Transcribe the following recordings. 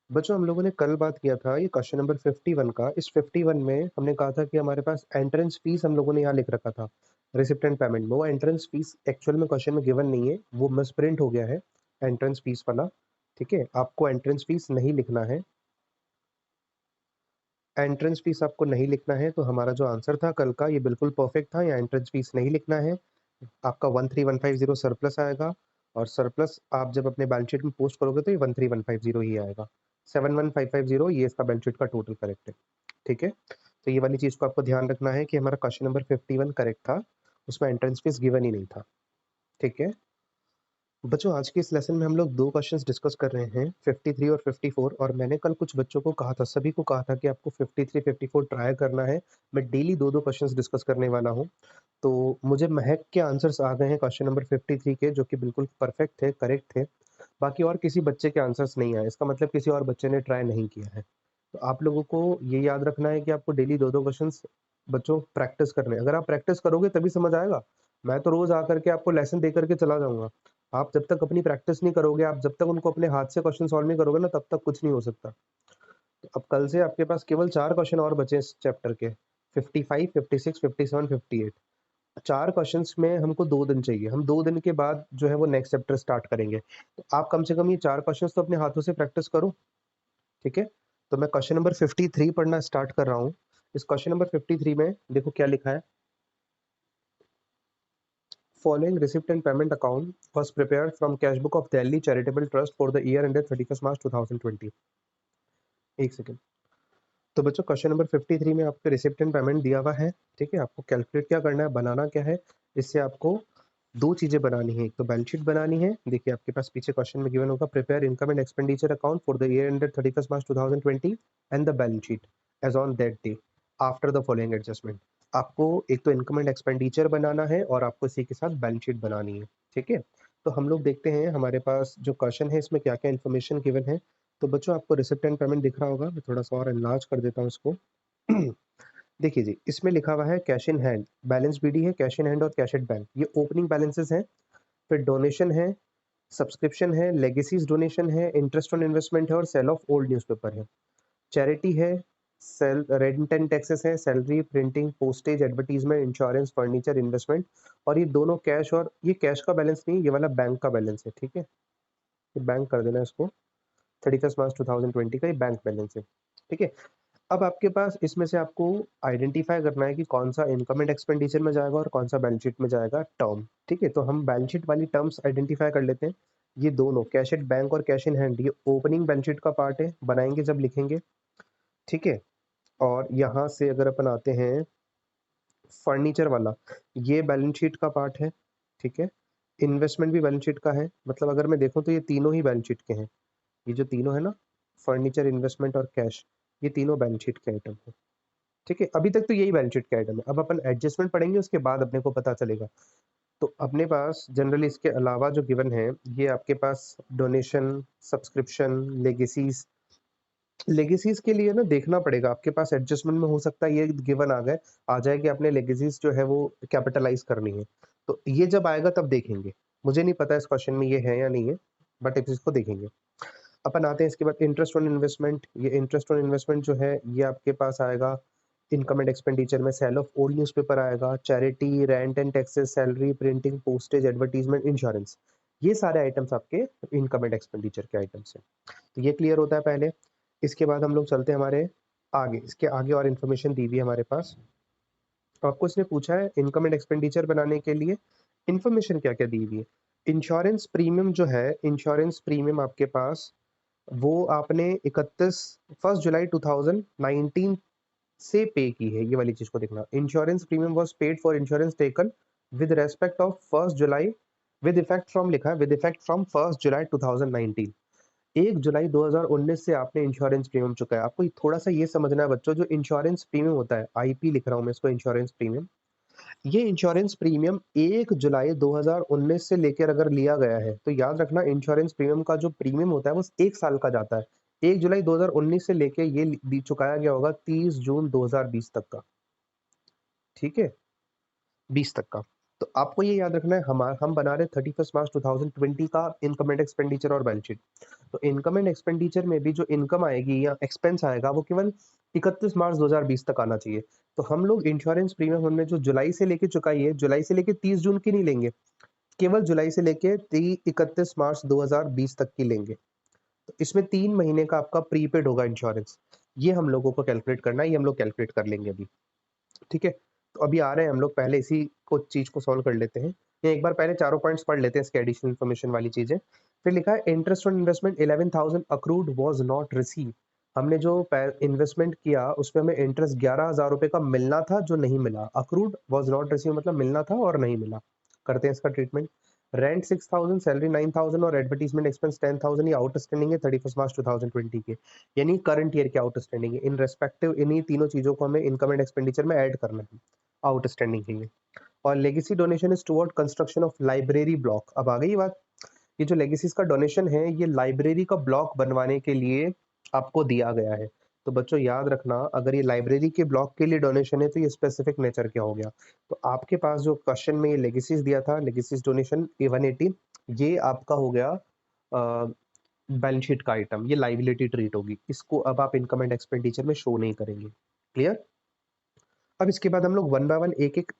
बच्चों हम लोगों ने कल बात किया था ये क्वेश्चन नंबर 51 का। इस 51 में हमने कहा था कि हमारे पास एंट्रेंस फीस हम लोगों ने यहाँ लिख रखा था रिसिप्टेंट पेमेंट में। वो एंट्रेंस फीस एक्चुअल में क्वेश्चन में गिवन नहीं है, वो मिसप्रिंट हो गया है एंट्रेंस फीस वाला। ठीक है, आपको एंट्रेंस फीस नहीं लिखना है। एंट्रेंस फीस आपको नहीं लिखना है, तो हमारा जो आंसर था कल का ये बिल्कुल परफेक्ट था। यहाँ एंट्रेंस फीस नहीं लिखना है। आपका 13150 सरप्लस आएगा, और सरप्लस आप जब अपने बैलेंस शीट में पोस्ट करोगे तो ये 13150 ही आएगा। 71550 ये इसका बैलेंस शीट का टोटल करेक्ट है। ठीक है, तो ये वाली चीज को आपको ध्यान रखना है कि हमारा क्वेश्चन नंबर 51 करेक्ट था, उसमें एंट्रेंस फीस गिवन ही नहीं था। ठीक है बच्चों, आज के इस लेसन में हम लोग दो क्वेश्चंस डिस्कस कर रहे हैं, 53 और 54। और मैंने कल कुछ बच्चों को कहा था, सभी को कहा था कि आपको 53 54 ट्राई करना है। मैं डेली दो दो क्वेश्चंस डिस्कस करने वाला हूँ। तो मुझे महक के आंसर्स आ गए हैं क्वेश्चन नंबर 53 के, जो कि बिल्कुल परफेक्ट थे, करेक्ट थे। बाकी और किसी बच्चे के आंसर्स नहीं आए, इसका मतलब किसी और बच्चे ने ट्राई नहीं किया है। तो आप लोगों को ये याद रखना है कि आपको डेली दो दो क्वेश्चंस बच्चों प्रैक्टिस करने हैं। अगर आप प्रैक्टिस करोगे तभी समझ आएगा। मैं तो रोज आकर के आपको लेसन दे करके चला जाऊंगा। आप जब तक अपनी प्रैक्टिस नहीं करोगे, आप जब तक उनको अपने हाथ से क्वेश्चन सॉल्व नहीं करोगे ना, तब तक कुछ नहीं हो सकता। तो अब कल से आपके पास केवल 4 क्वेश्चन और बचे इस चैप्टर के, 55, 56, 57, 58। 4 क्वेश्चंस में हमको 2 दिन चाहिए। हम 2 दिन के बाद जो है वो नेक्स्ट चैप्टर स्टार्ट करेंगे। तो आप कम से कम ये 4 क्वेश्चंस तो अपने हाथों से प्रैक्टिस करो। ठीक है, तो मैं क्वेश्चन नंबर 53 पढ़ना स्टार्ट कर रहा हूँ। इस क्वेश्चन नंबर 53 में देखो क्या लिखा है। Following receipt and payment account was prepared from cash book of Delhi Charitable Trust for the year ended 31st March 2020। एक सेकेंड। तो बच्चों क्वेश्चन नंबर 53 में आपको रिसिप्ट एंड पेमेंट दिया हुआ है। ठीक है, आपको कैलकुलेट क्या करना है, बनाना क्या है। इससे आपको दो चीजें बनानी है, एक तो बैलेंस शीट बनानी है। देखिए आपके पास पीछे क्वेश्चन में गिवन होगा, prepare income and expenditure account for the year ended 31st March 2020 and the balance sheet as on that day after the following adjustment. आपको एक तो इनकम एंड एक्सपेंडिचर बनाना है और आपको इसी के साथ बैलेंस शीट बनानी है। ठीक है, तो हम लोग देखते हैं हमारे पास जो क्वेश्चन है इसमें क्या क्या इन्फॉर्मेशन गिवन है। तो बच्चों आपको रिसिप्ट एंड पेमेंट दिख रहा होगा, मैं थोड़ा सा और एनलार्ज कर देता हूँ इसको। देखिए जी, इसमें लिखा हुआ है cash in hand, balance BD है, कैश इन हैंड और कैश एट बैंक, ये ओपनिंग बैलेंसेस हैं। फिर डोनेशन है, सब्सक्रिप्शन है, लेगेसीज डोनेशन है, इंटरेस्ट ऑन इन्वेस्टमेंट है और सेल ऑफ ओल्ड न्यूज़पेपर है। चैरिटी है, सेल रेंट एंड टैक्सेस है, salary, printing, postage, advertisement, insurance, furniture, investment. और ये दोनों कैश, और ये कैश का बैलेंस नहीं, ये वाला बैंक का बैलेंस है। ठीक है, ये बैंक कर देना इसको, 31 मार्च 2020 का ये बैंक बैलेंस है। ठीक है, अब आपके पास इसमें से आपको आइडेंटिफाई करना है कि कौन सा इनकम एंड एक्सपेंडिचर में जाएगा और कौन सा बैलेंस शीट में जाएगा टर्म। ठीक है, तो हम बैलेंस शीट वाली टर्म्स आइडेंटिफाई कर लेते हैं। ये दोनों कैश एट बैंक और कैश इन हैंड, ये ओपनिंग बैलेंस शीट का पार्ट है, बनाएंगे जब लिखेंगे। ठीक है, और यहाँ से अगर अपन आते हैं फर्नीचर वाला, ये बैलेंस शीट का पार्ट है। ठीक है, इन्वेस्टमेंट भी बैलेंस शीट का है। मतलब अगर मैं देखूं तो ये तीनों ही बैलेंस शीट के हैं। ये जो तीनों है ना, फर्नीचर, इन्वेस्टमेंट और कैश, ये तीनों बैलेंस शीट के आइटम है। ठीक है, अभी तक तो यही बैलेंस शीट के आइटम है। अब अपन एडजस्टमेंट पढ़ेंगे, उसके बाद अपने को पता चलेगा। तो अपने पास जनरली इसके अलावा जो गिवन है, ये आपके पास डोनेशन, सब्सक्रिप्शन, लेगेसीज। लेगेसीज के लिए ना देखना पड़ेगा, आपके पास एडजस्टमेंट में हो सकता है ये गिवन आ गए, आ जाए कि आपने लेगेसीज जो है वो कैपिटलाइज करनी है। तो ये जब आएगा तब देखेंगे। मुझे नहीं पता इस क्वेश्चन में ये है या नहीं है, बट इसको देखेंगे। अपन आते हैं इसके बाद इंटरेस्ट ऑन इन्वेस्टमेंट। ये इंटरेस्ट ऑन इन्वेस्टमेंट जो है ये आपके पास आएगा इनकम एंड एक्सपेंडिचर में, सेल ऑफ ओल्ड न्यूज़पेपर आएगा, charity, rent and taxes, salary, printing, postage, advertisement, insurance. ये सारे आइटम्स आपके इनकम एंड एक्सपेंडिचर के आइटम्स हैं। तो ये क्लियर होता है पहले। इसके बाद हम लोग चलते हैं हमारे आगे, इसके आगे और इन्फॉर्मेशन दी हुई है हमारे पास। तो आपको इसने पूछा है इनकम एंड एक्सपेंडिचर बनाने के लिए इन्फॉर्मेशन क्या क्या दी हुई है। इंश्योरेंस प्रीमियम जो है, इंश्योरेंस प्रीमियम आपके पास वो आपने 1 जुलाई 2019 से पे की है। ये वाली चीज को देखना, insurance premium was paid for insurance taken with respect of 1 July, with effect from, लिखा है विद इफेक्ट फ्रॉम 1 जुलाई 2019। 1 जुलाई 2019 से आपने इंश्योरेंस प्रीमियम चुका है। आपको थोड़ा सा ये समझना है बच्चों, जो इंश्योरेंस प्रीमियम होता है, आईपी लिख रहा हूँ मैं इसको, इंश्योरेंस प्रीमियम। ये इंश्योरेंस प्रीमियम 1 जुलाई 2019 से लेकर अगर लिया गया है, तो याद रखना इंश्योरेंस प्रीमियम का जो प्रीमियम होता है वो 1 साल का जाता है। 1 जुलाई 2019 से लेके ये चुकाया गया होगा 30 जून 2020 तक का। ठीक है, 20 तक का। तो आपको ये याद रखना है, हम बना रहे 31 मार्च 2020 का इनकम एंड एक्सपेंडिचर और बैलेंस शीट। तो इनकम एंड एक्सपेंडिचर में भी जो इनकम आएगी या एक्सपेंस आएगा वो केवल 31 मार्च 2020 तक आना चाहिए। तो हम लोग इंश्योरेंस प्रीमियम हमने जो जुलाई से लेके चुकाई है, जुलाई से लेके 30 जून की नहीं लेंगे, केवल जुलाई से लेके 31 मार्च 2020 तक की लेंगे। तो इसमें 3 महीने का आपका प्रीपेड होगा इंश्योरेंस। ये हम लोगों को कैलकुलेट करना है, ये हम लोग कैलकुलेट कर लेंगे अभी। ठीक है? तो अभी आ रहे हैं हम लोग, पहले इसी को चीज़ को सॉल्व कर लेते हैं। या एक बार पहले चारों पॉइंट्स पढ़ लेते हैं, इसके एडिशनल इन्फॉर्मेशन वाली चीज़ें। फिर लिखा है interest on investment 11,000 accrued was not received. हमने जो पै इन्वेस्टमेंट किया उसमें हमें इंटरेस्ट 11,000 रुपए का मिलना था जो नहीं मिला। अक्रूड वाज़ नॉट रिसीव्ड मतलब मिलना था और नहीं मिला। करते हैं इसका ट्रीटमेंट। रेंट 6,000, सैलरी 9,000 और एडवर्टाइजमेंट एक्सपेंस 10,000 ये आउटस्टैंडिंग है 31 मार्च 2020 के, यानी करंट ईयर के आउटस्टैंडिंग है। इन रेस्पेक्टिव इन्हीं तीनों चीज़ों को हमें इनकम एंड एक्सपेंडिचर में ऐड करना है, आउटस्टैंडिंग है ये। और legacy donation is toward construction of library block. अब आ गई बात, ये जो लेगेसीज का डोनेशन है ये लाइब्रेरी का ब्लॉक बनवाने के लिए आपको दिया गया है। तो बच्चों याद रखना, अगर ये लाइब्रेरी के ब्लॉक के लिए डोनेशन है तो ये स्पेसिफिक नेचर क्या हो गया। तो आपके पास जो क्वेश्चन में ये लेगेसीज दिया था, लेगेसीज डोनेशन A180, ये आपका हो गया बैलेंस शीट का आइटम, ये लाइबिलिटी ट्रीट होगी। इसको अब आप इनकम एंड एक्सपेंडिचर में शो नहीं करेंगे। क्लियर? अब इसके बाद हम लोग वन बाय वन एक-एक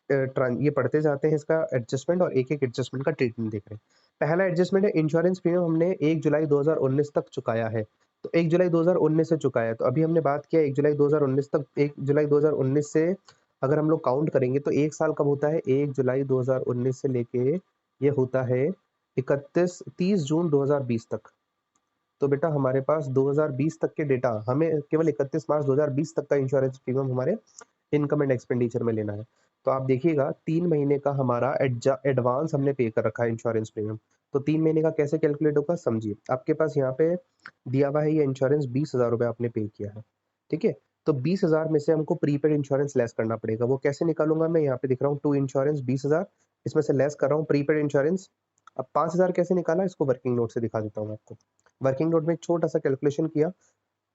ये पढ़ते जाते हैं इसका एडजस्टमेंट, और एक-एक एडजस्टमेंट का ट्रीटमेंट देख रहे हैं। पहला एडजस्टमेंट है इंश्योरेंस प्रीमियम हमने 1 जुलाई 2019 तक चुकाया है। तो 1 जुलाई 2019 से चुकाया है। तो अभी हमने बात किया 1 जुलाई 2019 तक, 1 जुलाई 2019 से अगर हम लोग काउंट करेंगे तो 1 साल कब होता है? 1 जुलाई 2019 से लेके ये होता है 30 जून 2020 तक। तो बेटा हमारे पास 2020 तक के डेटा, हमें केवल 31 मार्च 2020 तक का इंश्योरेंस प्रीमियम हमारे इनकम एंड एक्सपेंडिचर में लेना है। तो आप देखिएगा 3 महीने का हमारा एडवांस हमने पे कर रखा है इंश्योरेंस प्रीमियम। तो 3 महीने का कैसे कैलकुलेट होगा समझिए। आपके पास यहाँ पे दिया हुआ है ये इंश्योरेंस 20,000 रुपए आपने पे किया है। ठीक है? तो 20,000 में से हमको प्रीपेड इंश्योरेंस लेस करना पड़ेगा। वो कैसे निकालूँगा मैं? यहाँ पे दिख रहा हूँ टू इंश्योरेंस 20,000, इसमें से लेस कर रहा हूँ प्रीपेड इंश्योरेंस। अब 5,000 कैसे निकाला? इसको वर्किंग नोट से दिखा देता हूँ आपको। वर्किंग नोट में एक छोटा-सा कैलकुलेशन किया।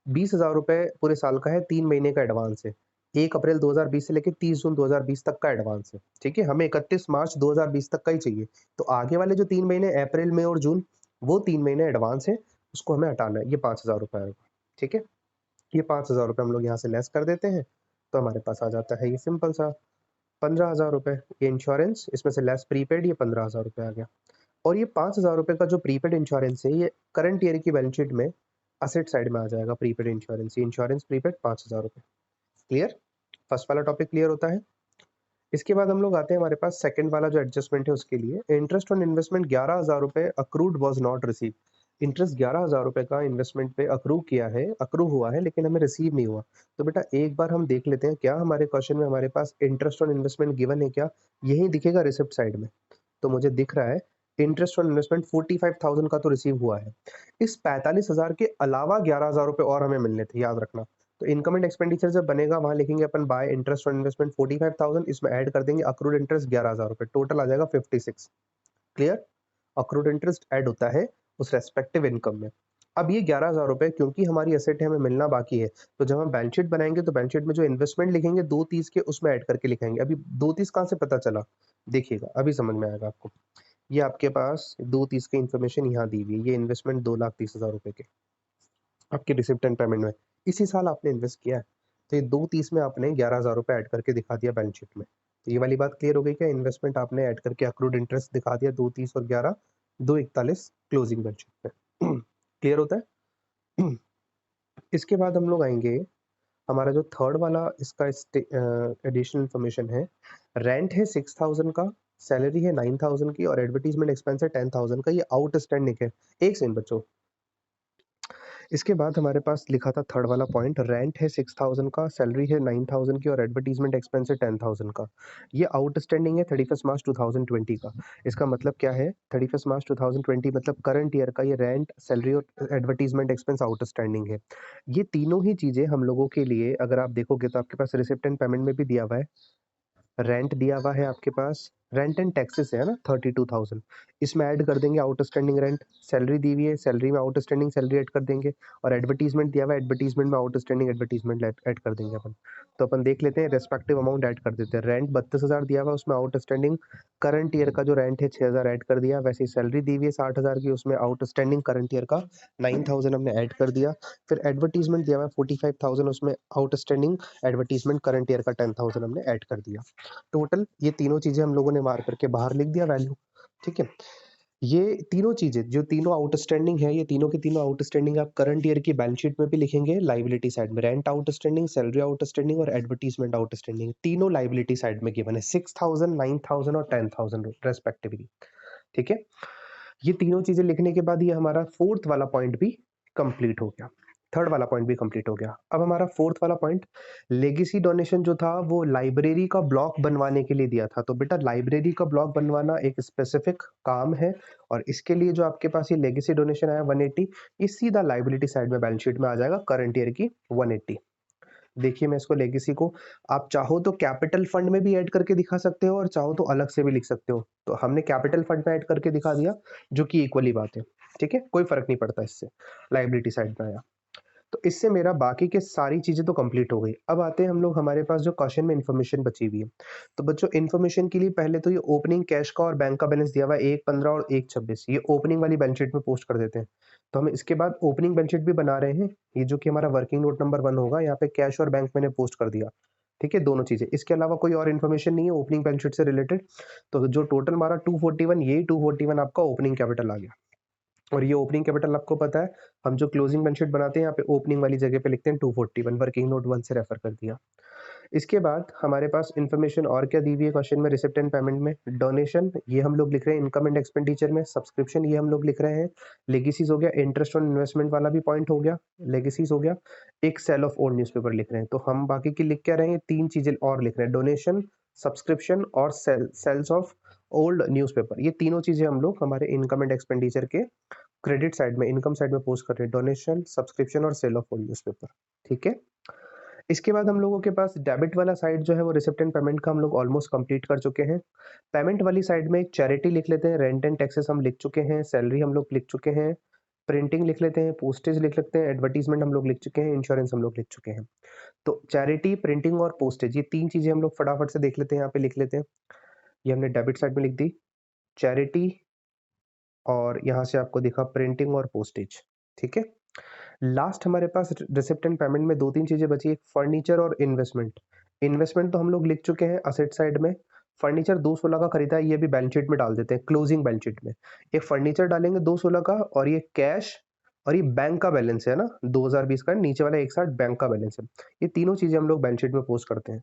20,000 रुपए पूरे साल का है, 3 महीने का एडवांस है। 1 अप्रैल 2020 से लेके 30 जून 2020 तक का एडवांस है। ठीक है? हमें 31 मार्च 2020 तक का ही चाहिए। तो आगे वाले जो 3 महीने अप्रैल, मई और जून, वो 3 महीने एडवांस है, उसको हमें हटाना है। ये 5,000 रुपए आएगा। ठीक है? ये 5,000 रुपए हम लोग यहाँ से लेस कर देते हैं, तो हमारे पास आ जाता है ये सिंपल सा 15,000 रुपए। ये इंश्योरेंस, इसमें से लेस प्रीपेड, ये 15,000 रुपए आ गया। और ये 5,000 रुपए का जो प्रीपेड इंश्योरेंस है, ये करंट ईयर की बैलेंस शीट में असेट साइड में आ जाएगा प्रीपेड इंश्योरेंस। ये इंश्योरेंस प्रीपेड 5,000 रुपए। क्लियर? फर्स्ट वाला टॉपिक क्लियर होता है। इसके बाद हम लोग आते हैं हमारे पास सेकंड वाला जो एडजस्टमेंट है उसके लिए। इंटरेस्ट ऑन इन्वेस्टमेंट 11,000 रुपए accrued was not receive. Interest 11,000 रुपए का इन्वेस्टमेंट पे अक्रू किया है, अक्रू हुआ है, लेकिन हमें रिसीव नहीं हुआ। तो बेटा एक बार हम देख लेते हैं क्या हमारे क्वेश्चन में हमारे पास इंटरेस्ट ऑन इन्वेस्टमेंट गिवन है क्या? यही दिखेगा रिसिप्ट साइड में। तो मुझे दिख रहा है इंटरेस्ट ऑन इन्वेस्टमेंट 45,000 का तो रिसीव हुआ है। इस 45,000 के अलावा 11,000 रुपए और हमें मिलने थे, याद रखना। तो इनकम एंड एक्सपेंडिचर जब बनेगा वहां लिखेंगे अपन बाय इंटरेस्ट ऑन इन्वेस्टमेंट 45,000, इसमें ऐड कर देंगे अक्रूड इंटरेस्ट 11,000 रुपए, टोटल आ जाएगा 56। क्लियर? अक्रूड इंटरेस्ट ऐड होता है उस रेस्पेक्टिव इनकम में। अब ये 11,000 रुपए क्योंकि हमारी एसेट है, हमें मिलना बाकी है, तो जब हम बैलेंस शीट बनाएंगे तो बैलेंस शीट में जो इन्वेस्टमेंट लिखेंगे 230 के, उसमें ऐड करके लिखेंगे। अभी 230 कहाँ से पता चला? देखिएगा अभी समझ में आएगा आपको। ये आपके पास 230 की इन्फॉर्मेशन यहाँ दी हुई है। ये इन्वेस्टमेंट 2,30,000 रुपए के आपके रिसिप्ट एंड पेमेंट में इसी साल आपने इन्वेस्ट किया है। तो ये 230 में आपने 11,000 रुपए ऐड करके दिखा दिया बैलेंस शीट में। तो ये वाली बात क्लियर हो गई क्या? इन्वेस्टमेंट आपने ऐड करके अक्रूड इंटरेस्ट दिखा दिया 230 और 11, 241 क्लोजिंग बैलेंस शीट पे। क्लियर होता है? इसके बाद हम लोग आएंगे, हमारा जो थर्ड वाला इसका एडिशनल इन्फॉर्मेशन है। रेंट है 6,000 का, सैलरी है 9,000 की और एडवर्टाइजमेंट एक्सपेंस है 10,000 का। ये आउटस्टैंडिंग है। एक सेकंड बच्चों, इसके बाद हमारे पास लिखा था थर्ड वाला पॉइंट, रेंट है 6,000 का, सैलरी है 9,000 की और एडवर्टाइजमेंट एक्सपेंस है 10,000 का। ये आउटस्टैंडिंग है 31 मार्च 2020 का। इसका मतलब क्या है? 31 मार्च 2020 मतलब करंट ईयर का ये रेंट, सैलरी और एडवर्टाइजमेंट एक्सपेंस आउटस्टैंडिंग है। ये तीनों ही चीज़ें हम लोगों के लिए अगर आप देखोगे तो आपके पास रिसिप्ट एंड पेमेंट में भी दिया हुआ है। रेंट दिया हुआ है आपके पास, रेंट एंड टैक्सेस है ना 32,000, इसमें ऐड कर देंगे आउटस्टैंडिंग रेंट। सैलरी दी हुई है, सैलरी में आउटस्टैंडिंग सैलरी ऐड कर देंगे, और एडवर्टीजमेंट दिया हुआ है, एडवर्टीजमेंट में आउटस्टैंडिंग एडवर्टीजमेंट ऐड कर देंगे अपन। तो अपन देख लेते हैं, रेस्पेक्टिव अमाउंट ऐड कर देते हैं। रेंट 32,000 दिया हुआ है, उसमें आउटस्टैंडिंग करंट ईयर का जो रेंट है 6,000 ऐड कर दिया। वैसे ही सैलरी दी हुई है 60,000 की, उसमें आउटस्टैंडिंग करंट ईयर का 9,000 हमने ऐड कर दिया। फिर एडवर्टीजमेंट दिया हुआ है 45,000, उसमें आउटस्टैंडिंग एडवर्टीजमेंट करंट ईयर का 10,000 हमने ऐड कर दिया। टोटल ये तीनों चीजें हम लोगों ने मार करके बाहर लिख दिया वैल्यू। ठीक है, ये तीनों चीजें जो तीनों आउटस्टैंडिंग है, ये तीनों की तीनों आउटस्टैंडिंग आप करंट ईयर की बैलेंस शीट में भी लिखेंगे, लाइबिलिटी साइड में। रेंट आउटस्टैंडिंग, सैलरी आउटस्टैंडिंग और एडवर्टीजमेंट आउटस्टैंडिंग तीनों लाइबिलिटी साइड में गिवन है, 6,000, 9,000 और 10,000 रेस्पेक्टिवली। ठीक है, ये तीनों चीजें लिखने के बाद ये हमारा फोर्थ वाला पॉइंट भी कंप्लीट हो गया, थर्ड वाला पॉइंट भी कंप्लीट हो गया। अब हमारा फोर्थ वाला पॉइंट, लेगेसी डोनेशन जो था वो लाइब्रेरी का ब्लॉक बनवाने के लिए दिया था। तो बेटा लाइब्रेरी का ब्लॉक बनवाना एक स्पेसिफिक काम है, और इसके लिए जो आपके पास ये लेगेसी डोनेशन आया 180, ये सीधा लाइबिलिटी साइड में बैलेंस शीट में आ जाएगा, करंट ईयर की 180। देखिए मैं इसको लेगेसी को आप चाहो तो कैपिटल फंड में भी ऐड करके दिखा सकते हो, और चाहो तो अलग से भी लिख सकते हो। तो हमने कैपिटल फंड में ऐड करके दिखा दिया, जो कि इक्वली बात है। ठीक है, कोई फर्क नहीं पड़ता इससे, लाइबिलिटी साइड में आया। तो इससे मेरा बाकी के सारी चीजें तो कंप्लीट हो गई। अब आते हैं हम लोग, हमारे पास जो क्वेश्चन में इन्फॉर्मेशन बची हुई है। तो बच्चों इन्फॉर्मेशन के लिए पहले तो ये ओपनिंग कैश का और बैंक का बैलेंस दिया हुआ है 1,15 और 1,26, ये ओपनिंग वाली बैलेंस शीट में पोस्ट कर देते हैं। तो हम इसके बाद ओपनिंग बैलेंस शीट भी बना रहे हैं, ये जो कि हमारा वर्किंग नोट नंबर 1 होगा, यहाँ पे कैश और बैंक मैंने पोस्ट कर दिया। ठीक है, दोनों चीजें, इसके अलावा कोई और इन्फॉर्मेशन नहीं है ओपनिंग बैलेंस शीट से रिलेटेड। तो जो टोटल हमारा 241, यही 241 आपका ओपनिंग कैपिटल आ गया। और ये ओपनिंग कैपिटल आपको पता है, हम जो क्लोजिंग बैलेंस शीट बनाते हैं यहाँ पे ओपनिंग वाली जगह पे लिखते हैं 241, वर्किंग नोट 1 से रेफर कर दिया। इसके बाद हमारे पास इन्फॉर्मेशन और क्या दी हुई है क्वेश्चन में, रिसिप्ट एंड पेमेंट में। डोनेशन ये हम लोग लिख रहे हैं इनकम एंड एक्सपेंडिचर में। सब्सक्रिप्शन ये हम लोग लिख रहे हैं। लेगेसीज हो गया, इंटरेस्ट ऑन इन्वेस्टमेंट वाला भी पॉइंट हो गया, लेगेसीज हो गया। एक सेल ऑफ ओल्ड न्यूज़पेपर लिख रहे हैं। तो हम बाकी की लिख क्या रहे हैं, तीन चीजें और लिख रहे हैं, डोनेशन, सब्सक्रिप्शन और सेल्स ऑफ ओल्ड न्यूज़पेपर। ये तीनों चीजें हम लोग हमारे इनकम एंड एक्सपेंडिचर के क्रेडिट साइड में, इनकम साइड में पोस्ट कर रहे हैं, डोनेशन, सब्सक्रिप्शन और सेल ऑफ ओल्ड न्यूज़पेपर। ठीक है, इसके बाद हम लोगों के पास डेबिट वाला साइड जो है वो रिसिप्ट एंड पेमेंट का हम लोग ऑलमोस्ट कंप्लीट कर चुके हैं। पेमेंट वाली साइड में चैरिटी लिख लेते हैं, रेंट एंड टैक्सेस हम लिख चुके हैं, सैलरी हम लोग लिख चुके हैं, प्रिंटिंग लिख लेते हैं, पोस्टेज लिख लेते हैं, एडवर्टीजमेंट हम लोग लिख चुके हैं, इंश्योरेंस हम लोग लिख चुके हैं। तो चैरिटी, प्रिंटिंग और पोस्टेज, ये तीन चीजें हम लोग फटाफट से देख लेते हैं, यहाँ पे लिख लेते हैं। ये हमने डेबिट साइड में लिख दी, चैरिटी, और यहाँ से आपको दिखा प्रिंटिंग और पोस्टेज। ठीक है, लास्ट हमारे पास रिसिप्ट एंड पेमेंट में दो तीन चीजें बची, एक फर्नीचर और इन्वेस्टमेंट। इन्वेस्टमेंट तो हम लोग लिख चुके हैं असेट साइड में। फर्नीचर 216 का खरीदा है, ये भी बैलेंस शीट में डाल देते हैं, क्लोजिंग बैलेंस शीट में। एक फर्नीचर डालेंगे 216 का, और ये कैश, और ये बैंक का बैलेंस है ना 2020 का, नीचे वाला एक साथ बैंक का बैलेंस है। ये तीनों चीजें हम लोग बैलेंस शीट में पोस्ट करते हैं।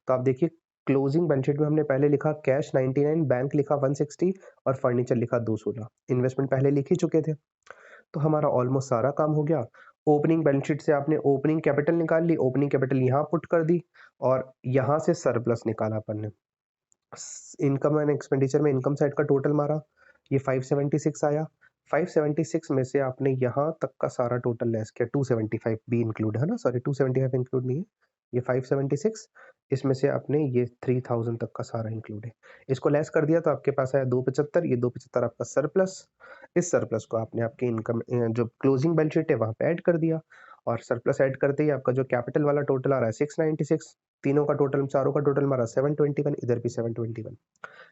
तो आप देखिए, क्लोजिंग बैलेंस शीट में हमने पहले लिखा कैश 99, बैंक लिखा 160 और फर्नीचर लिखा 216। इन्वेस्टमेंट पहले लिख ही चुके थे, तो हमारा ऑलमोस्ट सारा काम हो गया। ओपनिंग बैलेंस शीट से आपने ओपनिंग कैपिटल निकाल ली, ओपनिंग कैपिटल यहाँ पुट कर दी, और यहाँ से सरप्लस निकाला अपन ने। इनकम एंड एक्सपेंडिचर में इनकम साइड का टोटल मारा, ये 576 आया। 576 में से आपने यहाँ तक का सारा टोटल लेस किया, 275 भी इंक्लूड है ना, सॉरी 275 इंक्लूड नहीं है, ये 576, इसमें से आपने ये 3000 तक का सारा इंक्लूड है, इसको लेस कर दिया तो आपके पास आया 275। ये 275 आपका सरप्लस। इस सरप्लस को आपने आपके इनकम जो क्लोजिंग बैलेंस शीट है वहाँ पे ऐड कर दिया, और सरप्लस ऐड करते ही आपका जो कैपिटल वाला टोटल आ रहा है 696, तीनों का टोटल, चारों का टोटल हमारा 721, इधर भी 721।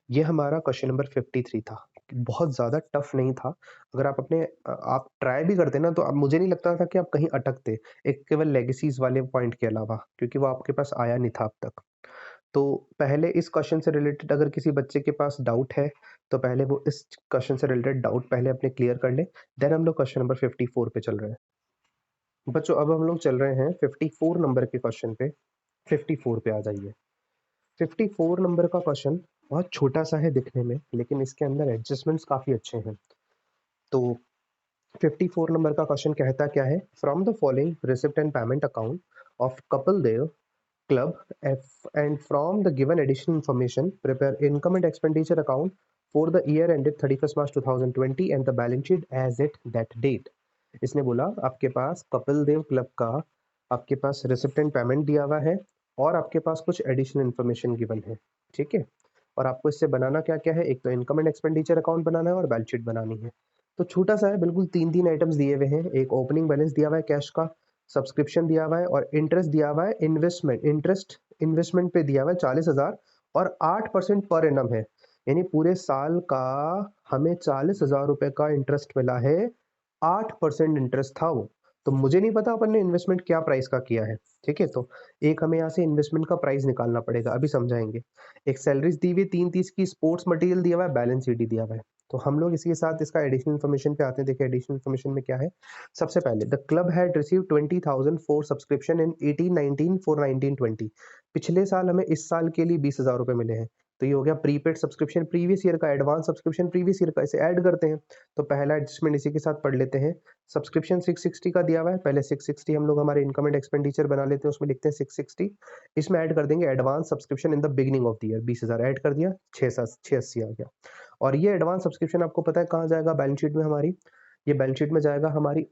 ये हमारा क्वेश्चन नंबर 53 था। बहुत ज़्यादा टफ नहीं था। अगर आप अपने आप ट्राई भी करते ना, तो अब मुझे नहीं लगता था कि आप कहीं अटकते, एक केवल लेगेसीज वाले पॉइंट के अलावा, क्योंकि वो आपके पास आया नहीं था अब तक। तो पहले इस क्वेश्चन से रिलेटेड अगर किसी बच्चे के पास डाउट है, तो पहले वो इस क्वेश्चन से रिलेटेड डाउट पहले अपने क्लियर कर ले, देन हम लोग क्वेश्चन नंबर 54 पे चल रहे हैं। बच्चों अब हम लोग चल रहे हैं 54 नंबर के क्वेश्चन पे। 54 पे आ जाइए। 54 नंबर का क्वेश्चन बहुत छोटा सा है दिखने में, लेकिन इसके अंदर एडजस्टमेंट्स काफ़ी अच्छे हैं। तो 54 नंबर का क्वेश्चन कहता क्या है, from the following receipt and payment account of Kapil Dev club and from the given additional information prepare income and expenditure account for the year ended 31st March 2020 and the balance sheet as at that date। इसने बोला आपके पास Kapil Dev club का आपके पास receipt and payment दिया हुआ है, और आपके पास कुछ एडिशनल इन्फॉर्मेशन गिवन है। ठीक है, और आपको इससे बनाना क्या क्या है, एक तो इनकम एंड एक्सपेंडिचर अकाउंट बनाना है और बैलेंस शीट बनानी है। तो छोटा सा है, बिल्कुल 3 आइटम्स दिए हुए हैं, एक ओपनिंग बैलेंस दिया हुआ है कैश का, सब्सक्रिप्शन दिया हुआ है और इंटरेस्ट दिया हुआ है, इन्वेस्टमेंट पे दिया हुआ है 40,000 और 8% पर एनम है, यानी पूरे साल का हमें 40,000 रुपए का इंटरेस्ट मिला है, 8% इंटरेस्ट था वो। तो मुझे नहीं पता अपन ने इन्वेस्टमेंट क्या प्राइस का किया है, ठीक है। तो एक हमें यहाँ से इन्वेस्टमेंट का प्राइस निकालना पड़ेगा, अभी समझाएंगे। एक सैलरीज दी हुई 330 की, स्पोर्ट्स मटेरियल दिया हुआ है, बैलेंस शीट दिया हुआ है। तो हम लोग इसके साथ इसका एडिशनल इन्फॉर्मेशन पे आते हैं। देखिए एडिशनल इन्फॉर्मेशन में क्या है। सबसे पहले the club had receive 20,000 for subscription in 18-19 for 19-20। पिछले साल हमें इस साल के लिए 20,000 रुपए मिले हैं। तो ये हो गया प्रीपेड सब्सक्रिप्शन प्रीवियस ईयर का, एडवांस सब्सक्रिप्शन प्रीवियस ईयर का, इसे ऐड करते हैं। तो पहला एडजस्टमेंट इसी के साथ पढ़ लेते हैं। सब्सक्रिप्शन 660 का दिया हुआ है, पहले 660 हम लोग हमारे इनकम एंड एक्सपेंडिचर बना लेते हैं, उसमें लिखते हैं 660। इसमें ऐड कर देंगे advance subscription in the beginning of the year, 20,000 add कर दिया, 680 आ गया। और ये एडवांस सब्सक्रिप्शन आपको पता है कहाँ जाएगा बैलेंस शीट में हमारी, ये बैलेंस शीट में जाएगा हमारी,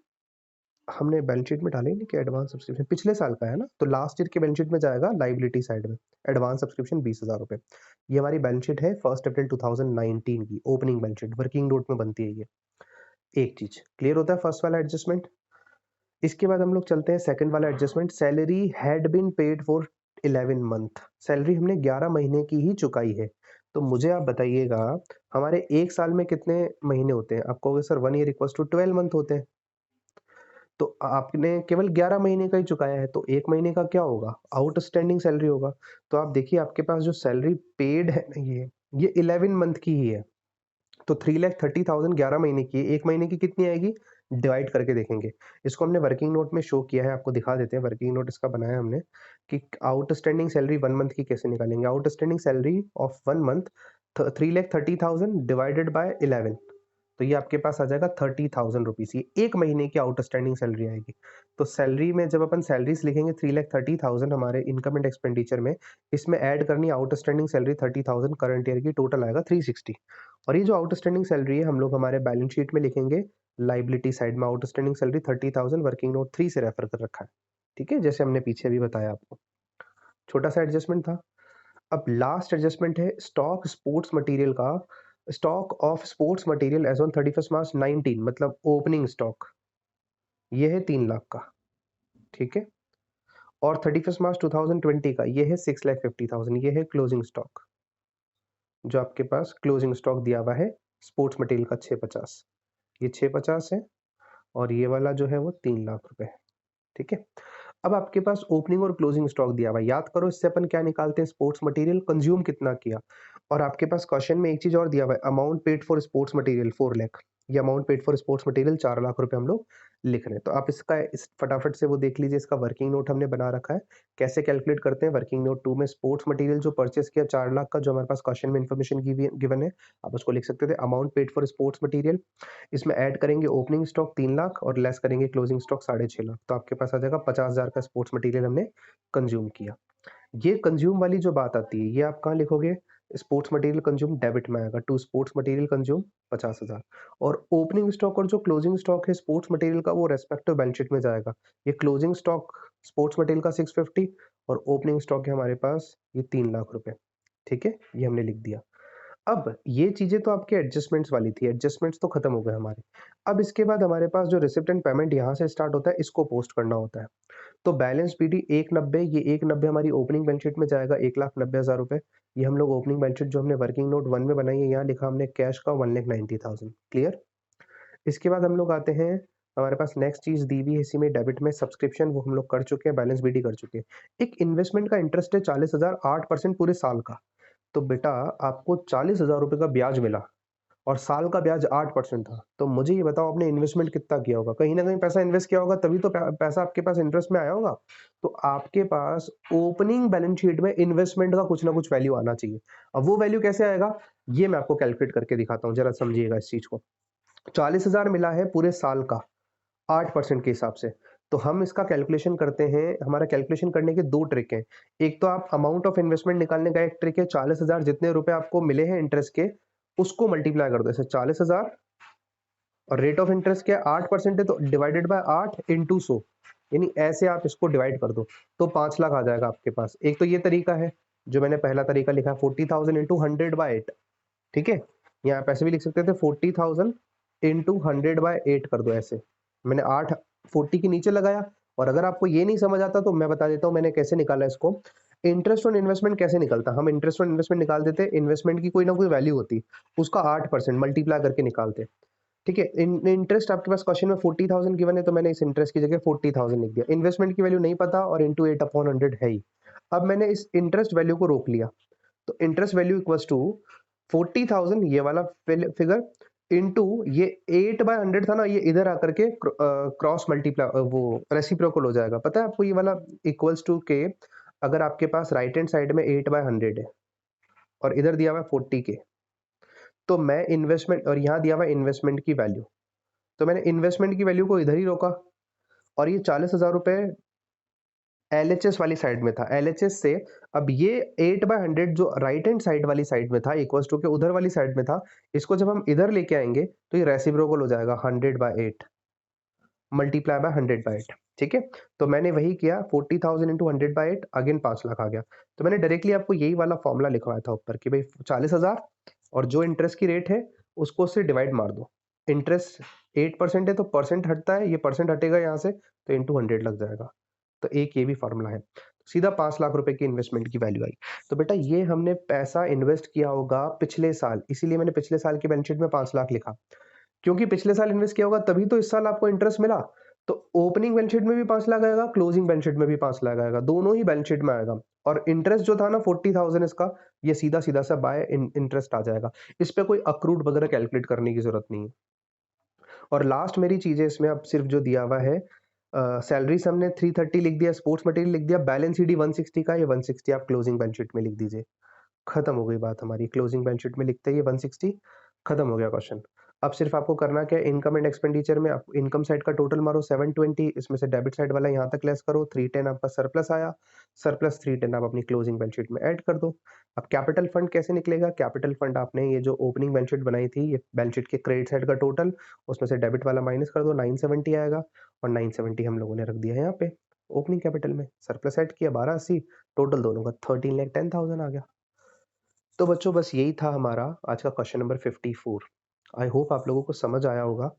हमने बैलेंस शीट में डाले नहीं कि एडवांस सब्सक्रिप्शन पिछले साल का है ना, तो लास्ट ईयर के बैलेंस शीट में जाएगा लाइबिलिटी साइड में, एडवांस सब्सक्रिप्शन 20,000 रुपए। ये हमारी बैलेंस शीट है 1 अप्रैल 2019 की, opening balance sheet working note में बनती है ये। एक चीज क्लियर होता है फर्स्ट वाला एडजस्टमेंट। इसके बाद हम लोग चलते हैं सेकंड वाला adjustment, salary had been paid for 11 month, salary हमने 11 महीने की ही चुकाई है। तो मुझे आप बताइएगा हमारे एक साल में कितने महीने होते हैं, आप कहोगे sir 1 year equals to 12 month होते हैं, तो आपने केवल 11 महीने का ही चुकाया है, तो एक महीने का क्या होगा, आउटस्टैंडिंग सैलरी होगा। तो आप देखिए आपके पास जो सैलरी पेड है ना, ये 11 मंथ की ही है। तो 3,30,000 11 महीने की है, एक महीने की कितनी आएगी, डिवाइड करके देखेंगे। इसको हमने वर्किंग नोट में शो किया है, आपको दिखा देते हैं। वर्किंग नोट इसका बनाया हमने कि आउटस्टैंडिंग सैलरी 1 मंथ की कैसे निकालेंगे। Outstanding salary of 1 month 3,30,000 divided by 11, तो ये आपके पास आ जाएगा 30,000 रुपीज, ये एक महीने की आउटस्टैंडिंग सैलरी आएगी। तो सैलरी में जब अपन सैलरीज लिखेंगे 3,30,000 हमारे इनकम एंड एक्सपेंडिचर में, इसमें ऐड करनी आउटस्टैंडिंग सैलरी 30,000 करंट ईयर की, टोटल आएगा 360। और ये जो आउटस्टैंडिंग सैलरी है हम लोग हमारे बैलेंस शीट में लिखेंगे लाइबिलिटी साइड में, आउटस्टैंडिंग सैलरी 30,000 वर्किंग नोट 3 से रेफर कर रखा है, ठीक है, जैसे हमने पीछे भी बताया आपको। छोटा सा एडजस्टमेंट था। अब लास्ट एडजस्टमेंट है स्टॉक स्पोर्ट्स मटेरियल का, stock of sports material as on 31 March 19, मतलब ओपनिंग स्टॉक ये है 3 लाख का, ठीक है। और 31 मार्च 2020 का ये है 6,50,000, ये है क्लोजिंग स्टॉक, जो आपके पास क्लोजिंग स्टॉक दिया हुआ है स्पोर्ट्स मटेरियल का 650, ये 650 है और ये वाला जो है वो 3 लाख रुपए है, ठीक है। अब आपके पास ओपनिंग और क्लोजिंग स्टॉक दिया हुआ है, याद करो इससे अपन क्या निकालते हैं, स्पोर्ट्स मटेरियल कंज्यूम कितना किया। और आपके पास क्वेश्चन में एक चीज और दिया हुआ है, amount paid for sports material 4 lakh, ये amount paid for sports material 4 lakh रुपए हम लोग लिख रहे हैं। तो आप इसका इस फटाफट से वो देख लीजिए, इसका वर्किंग नोट हमने बना रखा है, कैसे कैलकुलेट करते हैं। वर्किंग नोट 2 में स्पोर्ट्स मटेरियल जो परचेस किया 4 लाख का, जो हमारे पास क्वेश्चन में इन्फॉर्मेशन गिवन है, आप उसको लिख सकते थे amount paid for sports material. इसमें ऐड करेंगे ओपनिंग स्टॉक 3 लाख और लेस करेंगे क्लोजिंग स्टॉक 6.5 लाख, तो आपके पास आ जाएगा 50,000 का स्पोर्ट्स मटेरियल हमने कंज्यूम किया। ये कंज्यूम वाली जो बात आती है, ये आप कहाँ लिखोगे, स्पोर्ट्स मटेरियल कंज्यूम डेबिट में आएगा, टू स्पोर्ट्स मटेरियल कंज्यूम 50,000। और ओपनिंग स्टॉक और जो क्लोजिंग स्टॉक है स्पोर्ट्स मटेरियल का, वो रेस्पेक्टिव बैलेंस शीट में जाएगा। ये क्लोजिंग स्टॉक स्पोर्ट्स मटेरियल का 650 और ओपनिंग स्टॉक है हमारे पास ये 3 लाख रुपए, ठीक है, ये हमने लिख दिया। अब ये चीजें तो आपके एडजस्टमेंट्स वाली थी, एडजस्टमेंट्स तो खत्म हो गए हमारे। अब इसके बाद हमारे पास जो रिसिप्ट एंड पेमेंट यहाँ से स्टार्ट होता है, इसको पोस्ट करना होता है। तो बैलेंस पीडी 190, ये 190 हमारी ओपनिंग बैलेंस शीट में जाएगा, 1,90,000 रुपए। ये हम लोग ओपनिंग बैलेंस शीट जो हमने वर्किंग नोट 1 में बनाई है, यहाँ लिखा हमने कैश का 1,90,000, क्लियर। इसके बाद हम लोग आते हैं, हमारे पास नेक्स्ट चीज दी हुई है इसी में डेबिट में, सब्सक्रिप्शन वो हम लोग कर चुके हैं, बैलेंस बीडी कर चुके हैं। एक इन्वेस्टमेंट का इंटरेस्ट है 40,000, 8% पूरे साल का। तो बेटा आपको 40,000 रुपए का ब्याज मिला और साल का ब्याज 8% था। तो मुझे ये बताओ आपने इन्वेस्टमेंट कितना किया होगा, कहीं ना कहीं पैसा इन्वेस्ट किया होगा, तभी तो पैसा आपके पास इंटरेस्ट में आया होगा। तो आपके पास ओपनिंग बैलेंस शीट में इन्वेस्टमेंट का कुछ ना कुछ वैल्यू आना चाहिए। अब वो वैल्यू कैसे आएगा, ये मैं आपको कैलकुलेट करके दिखाता हूँ, जरा समझिएगा इस चीज को। 40,000 मिला है पूरे साल का 8% के हिसाब से, तो हम इसका कैलकुलेशन करते हैं। हमारा कैलकुलेशन करने के 2 ट्रिक हैं। एक तो आप अमाउंट ऑफ इन्वेस्टमेंट निकालने का एक ट्रिक है, 40,000 जितने रुपए आपको मिले हैं इंटरेस्ट के, उसको मल्टीप्लाई कर दो, जैसे 40,000 और रेट ऑफ इंटरेस्ट क्या 8% है, तो डिवाइडेड बाय 8 इंटू 100, यानी ऐसे आप इसको डिवाइड कर दो तो 5 लाख आ जाएगा आपके पास। एक तो ये तरीका है। जो मैंने पहला तरीका लिखा 40,000 इंटू 100/8, ठीक है। यहाँ आप ऐसे भी लिख सकते थे 40,000 इंटू 100/8 कर दो ऐसे। मैंने 8 40 के नीचे लगाया। और अगर आपको ये नहीं समझ आता तो मैं बता देता हूँ मैंने कैसे निकाला इसको। इंटरेस्ट ऑन इन्वेस्टमेंट कैसे निकलता, हम इंटरेस्ट ऑन इन्वेस्टमेंट निकाल देते, इन्वेस्टमेंट की कोई ना कोई वैल्यू होती, उसका 8% मल्टीप्लाई करके निकालते, ठीक है। इंटरेस्ट आपके पास क्वेश्चन में 40,000 गिवन है, तो मैंने इस इंटरेस्ट की जगह 40,000 लिख दिया। इन्वेस्टमेंट की वैल्यू नहीं पता और इंटू 8/100 है ही। अब मैंने इस इंटरेस्ट वैल्यू को रोक लिया, तो इंटरेस्ट वैल्यू इक्वल्स टू 40,000 ये वाला फिगर इनटू ये 8/100 था ना, ये इधर आकर के क्रॉस मल्टीप्लाई वो रेसिप्रोकल हो जाएगा। पता है आपको ये वाला इक्वल्स टू के, अगर आपके पास राइट हैंड साइड में 8/100 है और इधर दिया हुआ है 40 के, तो मैं इन्वेस्टमेंट और यहाँ दिया हुआ इन्वेस्टमेंट की वैल्यू, तो मैंने इन्वेस्टमेंट की वैल्यू को इधर ही रोका और ये 40,000 रुपए एलएचएस वाली साइड में था। एलएचएस से अब ये 8/100 जो राइट हैंड साइड वाली साइड में था इक्वल्स टू के उधर वाली साइड में था, इसको जब हम इधर लेके आएंगे तो ये रेसिप्रोकल हो जाएगा 100/8 मल्टीप्लाई बाय 100/8, ठीक है। तो मैंने वही किया 40,000 इंटू 100/8, अगेन 5 लाख आ गया। तो मैंने डायरेक्टली आपको यही वाला फॉर्मूला लिखवाया था ऊपर कि भाई 40,000 और जो इंटरेस्ट की रेट है उसको उससे डिवाइड मार दो। इंटरेस्ट 8% है तो परसेंट हटता है, ये परसेंट हटेगा यहाँ से तो इंटू 100 लग जाएगा। तो एक ये भी फॉर्मूला है। सीधा 5 लाख रुपए की इन्वेस्टमेंट की वैल्यू आई। तो बेटा ये हमने पैसा इन्वेस्ट किया होगा पिछले साल, इसीलिए मैंने पिछले साल की बैलेंस शीट में 5 लाख लिखा, क्योंकि पिछले साल इन्वेस्ट किया होगा तभी तो इस साल आपको इंटरेस्ट मिला। तो ओपनिंग बैलेंस शीट में भी 5 लाख आएगा, क्लोजिंग बैलेंस शीट में भी 5 लाख आएगा, दोनों ही बैलेंस शीट में आएगा। और इंटरेस्ट जो था ना 40,000 इसका, ये सीधा सीधा सा बाय इंटरेस्ट आ जाएगा। इस पे कोई अक्रूड वगैरह कैलकुलेट करने की जरूरत नहीं है। और लास्ट मेरी चीजें इसमें अब सिर्फ जो दिया हुआ है, सैलरी से हमने 330 लिख दिया, स्पोर्ट्स मटेरियल लिख दिया, बैलेंस ईडी 160 का, ये 160 आप क्लोजिंग बैलेंस शीट में लिख दीजिए। खत्म हो गई बात हमारी, क्लोजिंग बैलेंस शीट में लिखते ही 160, खत्म हो गया क्वेश्चन। अब सिर्फ आपको करना क्या है, इनकम एंड एक्सपेंडिचर में आप इनकम साइड का टोटल मारो 720, इसमें से डेबिट साइड वाला यहाँ तक लेस करो, 310 आपका सरप्लस आया, सरप्लस 310 आप अपनी क्लोजिंग बैलेंस शीट में ऐड कर दो। अब कैपिटल फंड कैसे निकलेगा, कैपिटल फंड आपने ये जो ओपनिंग बैलेंस शीट बनाई थी, ये बैलेंस शीट के क्रेडिट साइड का टोटल, उसमें से डेबिट वाला माइनस कर दो, 970 आएगा, और 970 हम लोगों ने रख दिया है यहाँ पे ओपनिंग कैपिटल में, सरप्लस ऐड किया 1280, टोटल दोनों का 13,10,000 आ गया। तो बच्चों बस यही था हमारा आज का क्वेश्चन नंबर 54। आई होप आप लोगों को समझ आया होगा।